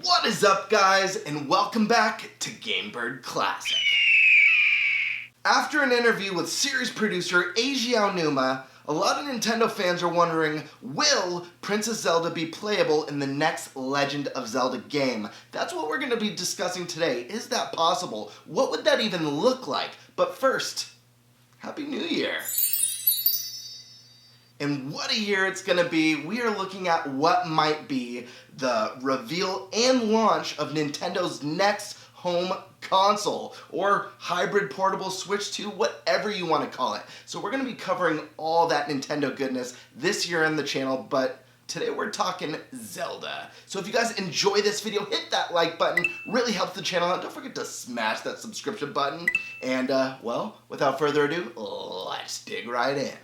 What is up, guys, and welcome back to GameBird Classic. After an interview with series producer Eiji Aonuma, a lot of Nintendo fans are wondering, will Princess Zelda be playable in the next Legend of Zelda game? That's what we're going to be discussing today. Is that possible? What would that even look like? But first, Happy New Year! And what a year it's going to be. We are looking at what might be the reveal and launch of Nintendo's next home console, or hybrid portable Switch 2, whatever you want to call it. So we're going to be covering all that Nintendo goodness this year on the channel, but today we're talking Zelda. So if you guys enjoy this video, hit that like button. Really helps the channel out. Don't forget to smash that subscription button. And, well, without further ado, let's dig right in.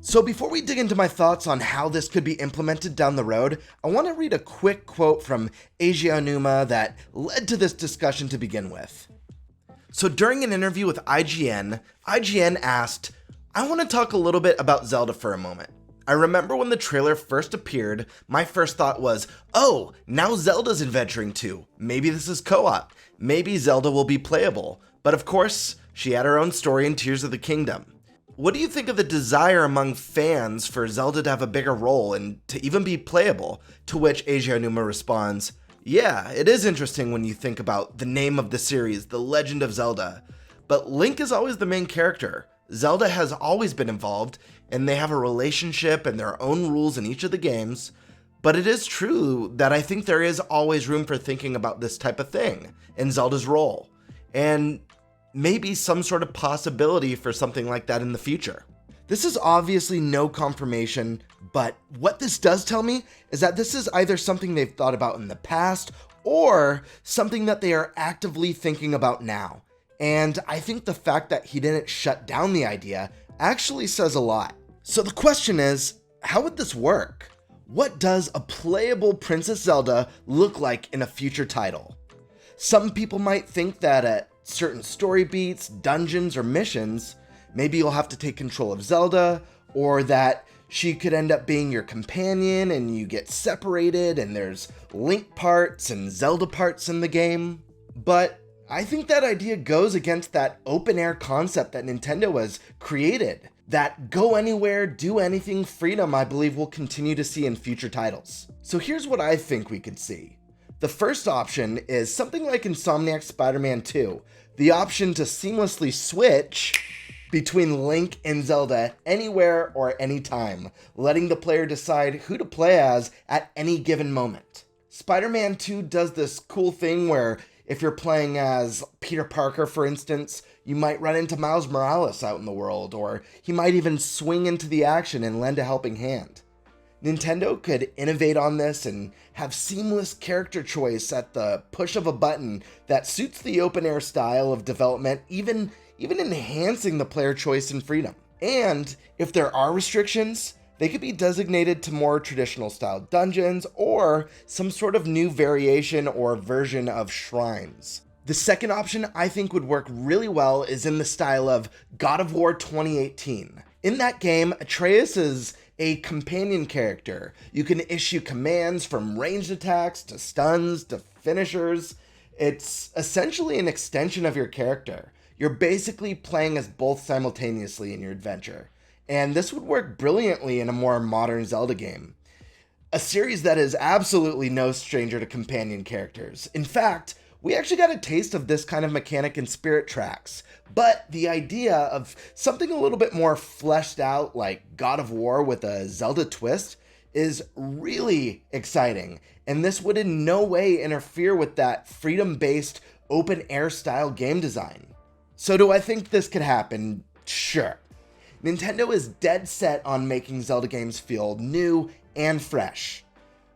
So before we dig into my thoughts on how this could be implemented down the road, I want to read a quick quote from Eiji Aonuma that led to this discussion to begin with. So during an interview with IGN asked, "I want to talk a little bit about Zelda for a moment. I remember when the trailer first appeared, my first thought was, oh, now Zelda's adventuring too. Maybe this is co-op. Maybe Zelda will be playable. But of course, she had her own story in Tears of the Kingdom. What do you think of the desire among fans for Zelda to have a bigger role and to even be playable?" To which Eiji Aonuma responds, "Yeah, it is interesting when you think about the name of the series, The Legend of Zelda. But Link is always the main character. Zelda has always been involved, and they have a relationship and their own rules in each of the games. But it is true that I think there is always room for thinking about this type of thing in Zelda's role. And maybe some sort of possibility for something like that in the future." This is obviously no confirmation, but what this does tell me is that this is either something they've thought about in the past or something that they are actively thinking about now. And I think the fact that he didn't shut down the idea actually says a lot. So the question is, how would this work? What does a playable Princess Zelda look like in a future title? Some people might think that at certain story beats, dungeons, or missions, maybe you'll have to take control of Zelda, or that she could end up being your companion and you get separated and there's Link parts and Zelda parts in the game. But I think that idea goes against that open air concept that Nintendo has created. That go anywhere, do anything freedom I believe we'll continue to see in future titles. So here's what I think we could see. The first option is something like Insomniac's Spider-Man 2, the option to seamlessly switch between Link and Zelda anywhere or anytime, letting the player decide who to play as at any given moment. Spider-Man 2 does this cool thing where if you're playing as Peter Parker, for instance, you might run into Miles Morales out in the world, or he might even swing into the action and lend a helping hand. Nintendo could innovate on this and have seamless character choice at the push of a button that suits the open-air style of development, even enhancing the player choice and freedom. And if there are restrictions, they could be designated to more traditional style dungeons or some sort of new variation or version of shrines. The second option I think would work really well is in the style of God of War 2018. In that game, Atreus is a companion character. You can issue commands from ranged attacks to stuns to finishers. It's essentially an extension of your character. You're basically playing as both simultaneously in your adventure. And this would work brilliantly in a more modern Zelda game. A series that is absolutely no stranger to companion characters. In fact, we actually got a taste of this kind of mechanic in Spirit Tracks, but the idea of something a little bit more fleshed out like God of War with a Zelda twist is really exciting, and this would in no way interfere with that freedom-based open-air style game design. So do I think this could happen? Sure. Nintendo is dead set on making Zelda games feel new and fresh.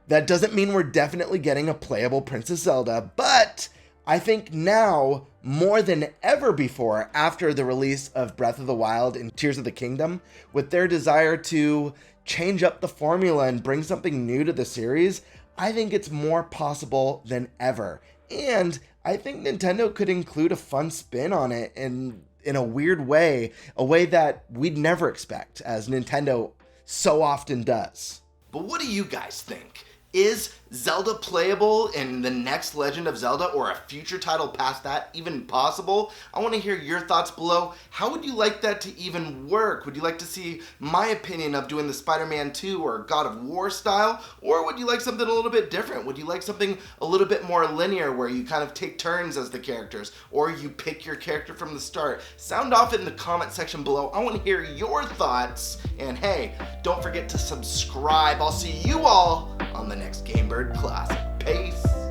That doesn't mean we're definitely getting a playable Princess Zelda, but I think now, more than ever before, after the release of Breath of the Wild and Tears of the Kingdom, with their desire to change up the formula and bring something new to the series, I think it's more possible than ever. And I think Nintendo could include a fun spin on it in a weird way, a way that we'd never expect, as Nintendo so often does. But what do you guys think? Is Zelda playable in the next Legend of Zelda or a future title past that even possible? I want to hear your thoughts below. How would you like that to even work? Would you like to see my opinion of doing the Spider-Man 2 or God of War style? Or would you like something a little bit different? Would you like something a little bit more linear where you kind of take turns as the characters or you pick your character from the start? Sound off in the comment section below. I want to hear your thoughts. And hey, don't forget to subscribe. I'll see you all on the next Game Bird Classic. Peace.